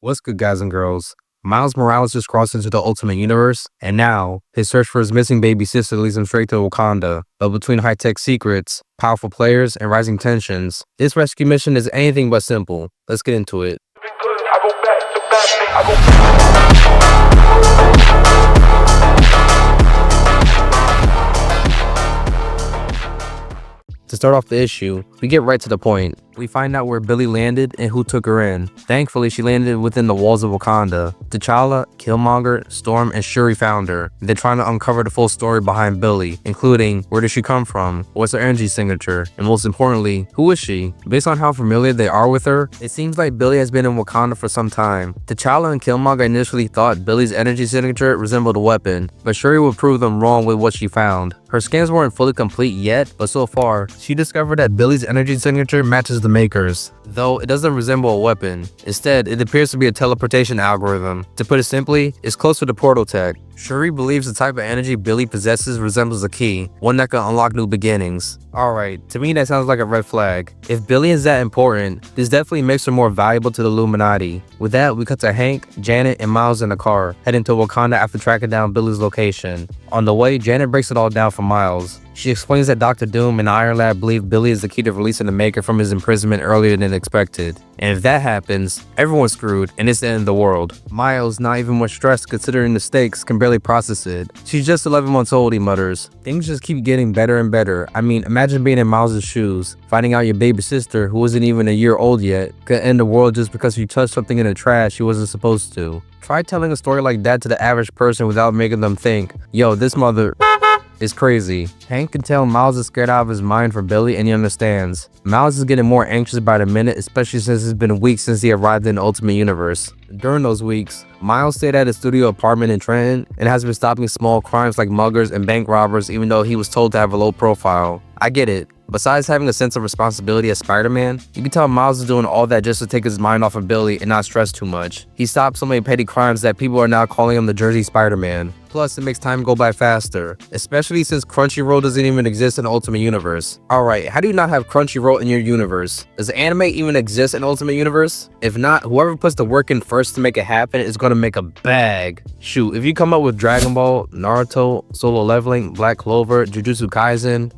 What's good, guys and girls? Miles Morales just crossed into the Ultimate Universe, and now his search for his missing baby sister leads him straight to Wakanda. But between high-tech secrets, powerful players, and rising tensions, this rescue mission is anything but simple. Let's get into it. To start off the issue, we get right to the point. We find out where Billie landed and who took her in. Thankfully, she landed within the walls of Wakanda. T'Challa, Killmonger, Storm, and Shuri found her. They're trying to uncover the full story behind Billie, including where did she come from, what's her energy signature, and most importantly, who is she? Based on how familiar they are with her, it seems like Billie has been in Wakanda for some time. T'Challa and Killmonger initially thought Billie's energy signature resembled a weapon, but Shuri would prove them wrong with what she found. Her scans weren't fully complete yet, but so far, she discovered that Billie's energy signature matches the Maker's, though it doesn't resemble a weapon. Instead, it appears to be a teleportation algorithm. To put it simply, it's closer to portal tech. Shuri believes the type of energy Billie possesses resembles a key, one that can unlock new beginnings. Alright, to me that sounds like a red flag. If Billie is that important, this definitely makes her more valuable to the Illuminati. With that, we cut to Hank, Janet, and Miles in the car, heading to Wakanda after tracking down Billie's location. On the way, Janet breaks it all down for Miles. She explains that Dr. Doom and Iron Lad believe Billie is the key to releasing the Maker from his imprisonment earlier than expected. And if that happens, everyone's screwed and it's the end of the world. Miles, not even much stressed considering the stakes, can barely process it. She's just 11 months old, he mutters. Things just keep getting better and better. I mean, imagine being in Miles' shoes, finding out your baby sister, who isn't even a year old yet, could end the world just because you touched something in the trash she wasn't supposed to. Try telling a story like that to the average person without making them think, yo, this mother is crazy. Hank can tell Miles is scared out of his mind for Billie, and he understands. Miles is getting more anxious by the minute, especially since it's been weeks since he arrived in the Ultimate Universe. During those weeks, Miles stayed at a studio apartment in Trenton and has been stopping small crimes like muggers and bank robbers even though he was told to have a low profile. I get it. Besides having a sense of responsibility as Spider-Man, you can tell Miles is doing all that just to take his mind off of Billie and not stress too much. He stopped so many petty crimes that people are now calling him the Jersey Spider-Man. Plus, it makes time go by faster, especially since Crunchyroll doesn't even exist in the Ultimate Universe. Alright, how do you not have Crunchyroll in your universe? Does anime even exist in Ultimate Universe? If not, whoever puts the work in first to make it happen is gonna make a bag. Shoot, if you come up with Dragon Ball, Naruto, Solo Leveling, Black Clover, Jujutsu Kaisen,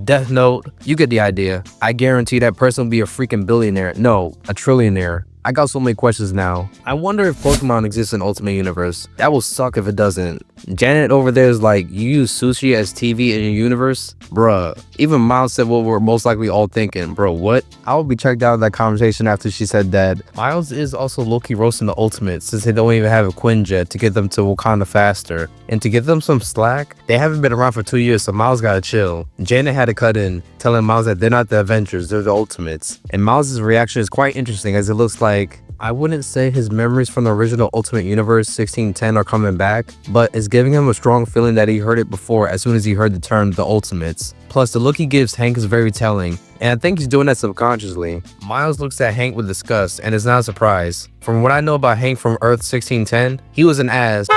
Death Note, you get the idea. I guarantee that person will be a freaking billionaire. No, a trillionaire. I got so many questions now. I wonder if Pokemon exists in Ultimate Universe. That will suck if it doesn't. Janet over there is like, you use sushi as TV in your universe? Bruh. Even Miles said what we're most likely all thinking. Bro, what? I will be checked out of that conversation after she said that. Miles is also low-key roasting the Ultimates since they don't even have a Quinjet to get them to Wakanda faster. And to give them some slack, they haven't been around for 2 years, so Miles gotta chill. Janet had to cut in, telling Miles that they're not the Avengers, they're the Ultimates. And Miles' reaction is quite interesting as it looks like, I wouldn't say his memories from the original Ultimate Universe 1610 are coming back, but it's giving him a strong feeling that he heard it before as soon as he heard the term the Ultimates. Plus, the look he gives Hank is very telling, and I think he's doing that subconsciously. Miles looks at Hank with disgust, and it's not a surprise. From what I know about Hank from Earth 1610, he was an ass,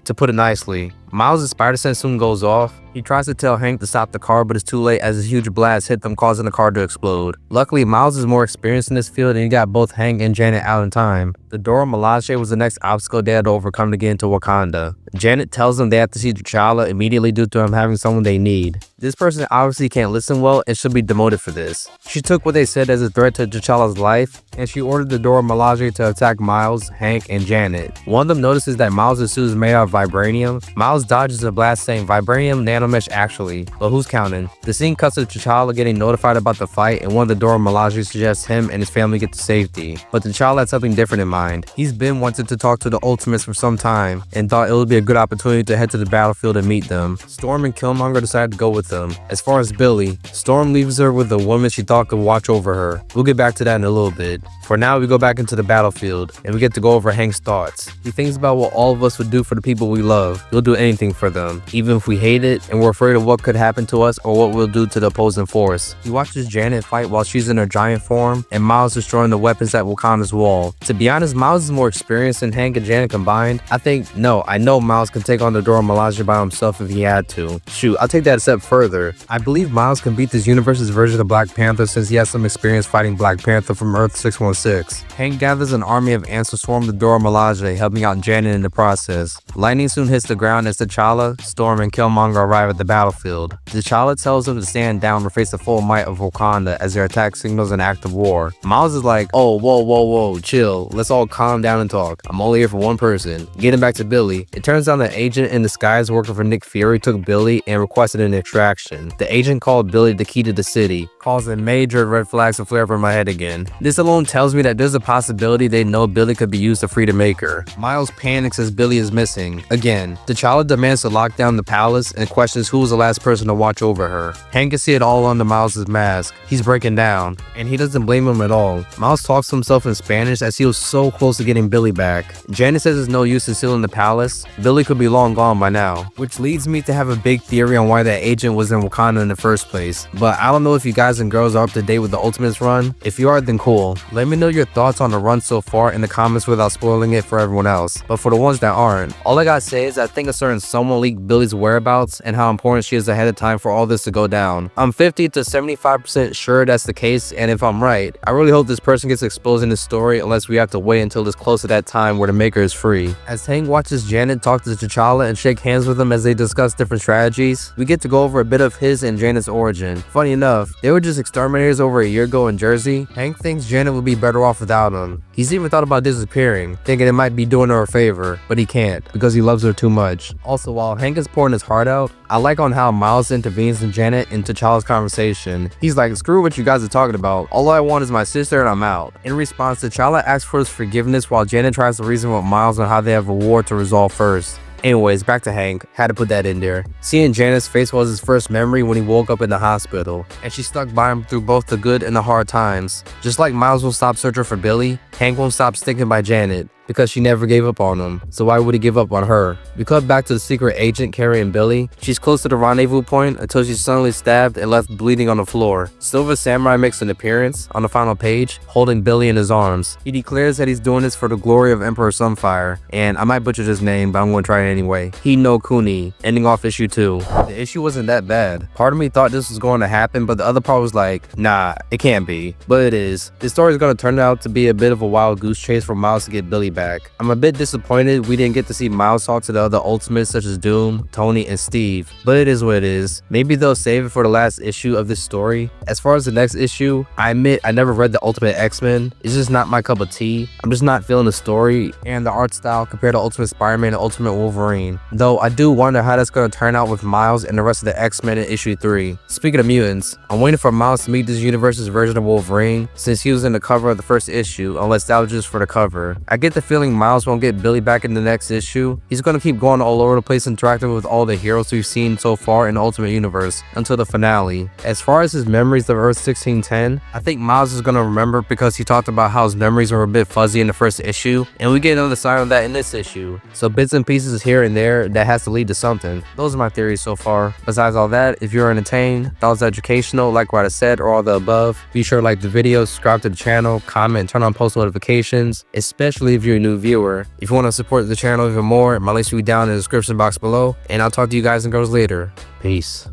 to put it nicely. Miles' spider sense soon goes off. He tries to tell Hank to stop the car, but it's too late as a huge blast hit them, causing the car to explode. Luckily, Miles is more experienced in this field and he got both Hank and Janet out in time. The Dora Milaje was the next obstacle they had to overcome to get into Wakanda. Janet tells them they have to see T'Challa immediately due to him having someone they need. This person obviously can't listen well and should be demoted for this. She took what they said as a threat to T'Challa's life, and she ordered the Dora Milaje to attack Miles, Hank, and Janet. One of them notices that Miles' suit is made out of vibranium. Miles dodges a blast saying vibranium nanomesh actually, but who's counting? The scene cuts to T'Challa getting notified about the fight, and one of the Dora Milaje suggests him and his family get to safety. But T'Challa had something different in mind. He's been wanting to talk to the Ultimates for some time and thought it would be a good opportunity to head to the battlefield and meet them. Storm and Killmonger decided to go with them. As far as Billie, Storm leaves her with the woman she thought could watch over her. We'll get back to that in a little bit. For now, we go back into the battlefield and we get to go over Hank's thoughts. He thinks about what all of us would do for the people we love. He'll do anything anything for them, even if we hate it and we're afraid of what could happen to us or what we'll do to the opposing force. He watches Janet fight while she's in her giant form, and Miles destroying the weapons at Wakanda's wall. To be honest, Miles is more experienced than Hank and Janet combined. I know Miles can take on the Dora Milaje by himself if he had to. Shoot, I'll take that a step further. I believe Miles can beat this universe's version of Black Panther since he has some experience fighting Black Panther from Earth 616. Hank gathers an army of ants to swarm the Dora Milaje, helping out Janet in the process. Lightning soon hits the ground as T'Challa, Storm, and Killmonger arrive at the battlefield. T'Challa tells them to stand down and face the full might of Wakanda as their attack signals an act of war. Miles is like, oh, whoa, chill, let's all calm down and talk. I'm only here for one person. Getting back to Billie, it turns out that agent in disguise working for Nick Fury took Billie and requested an extraction. The agent called Billie the key to the city, causing major red flags to flare up in my head again. This alone tells me that there's a possibility they know Billie could be used to free the Maker. Miles panics as Billie is missing. Again, T'Challa demands to lock down the palace and questions who was the last person to watch over her. Hank can see it all under Miles' mask. He's breaking down, and he doesn't blame him at all. Miles talks to himself in Spanish as he was so close to getting Billie back. Janet says there's no use in sealing the palace. Billie could be long gone by now, which leads me to have a big theory on why that agent was in Wakanda in the first place. But I don't know if you guys and girls are up to date with the Ultimates run. If you are, then cool. Let me know your thoughts on the run so far in the comments without spoiling it for everyone else. But for the ones that aren't, all I gotta say is I think a certain someone leaked Billie's whereabouts and how important she is ahead of time for all this to go down. I'm 50 to 75% sure that's the case, and if I'm right, I really hope this person gets exposed in this story unless we have to wait until it's close to that time where the Maker is free. As Hank watches Janet talk to T'Challa and shake hands with him as they discuss different strategies, we get to go over a bit of his and Janet's origin. Funny enough, they were just exterminators over a year ago in Jersey. Hank thinks Janet would be better off without him. He's even thought about disappearing, thinking it might be doing her a favor, but he can't because he loves her too much. Also, while Hank is pouring his heart out, I like on how Miles intervenes in Janet and T'Challa's conversation. He's like, screw what you guys are talking about. All I want is my sister and I'm out. In response, T'Challa asks for his forgiveness while Janet tries to reason with Miles on how they have a war to resolve first. Anyways, back to Hank. Had to put that in there. Seeing Janet's face was his first memory when he woke up in the hospital, and she stuck by him through both the good and the hard times. Just like Miles won't stop searching for Billie, Hank won't stop sticking by Janet, because she never gave up on him, so why would he give up on her? We cut back to the secret agent carrying Billie. She's close to the rendezvous point until she's suddenly stabbed and left bleeding on the floor. Silver Samurai makes an appearance on the final page, holding Billie in his arms. He declares that he's doing this for the glory of Emperor Sunfire, and I might butcher this name, but I'm gonna try it anyway. He no Kuni, ending off issue 2. The issue wasn't that bad. Part of me thought this was going to happen, but the other part was like, nah, it can't be. But it is. This story is gonna turn out to be a bit of a wild goose chase for Miles to get Billie back. I'm a bit disappointed we didn't get to see Miles talk to the other Ultimates such as Doom, Tony, and Steve, but it is what it is. Maybe they'll save it for the last issue of this story. As far as the next issue, I admit I never read the Ultimate X-Men. It's just not my cup of tea. I'm just not feeling the story and the art style compared to Ultimate Spider-Man and Ultimate Wolverine. Though I do wonder how that's going to turn out with Miles and the rest of the X-Men in issue 3. Speaking of mutants, I'm waiting for Miles to meet this universe's version of Wolverine since he was in the cover of the first issue, unless that was just for the cover. I get the feeling Miles won't get Billie back in the next issue. He's going to keep going all over the place interacting with all the heroes we've seen so far in the Ultimate Universe until the finale. As far as his memories of Earth 1610, I think Miles is going to remember because he talked about how his memories were a bit fuzzy in the first issue, and we get another sign of that in this issue. So bits and pieces here and there that has to lead to something. Those are my theories so far. Besides all that, if you're entertained, thought it was educational, like what I said, or all the above, be sure to like the video, subscribe to the channel, comment, and turn on post notifications, especially if you're a new viewer. If you want to support the channel even more, my links will be down in the description box below, and I'll talk to you guys and girls later. Peace.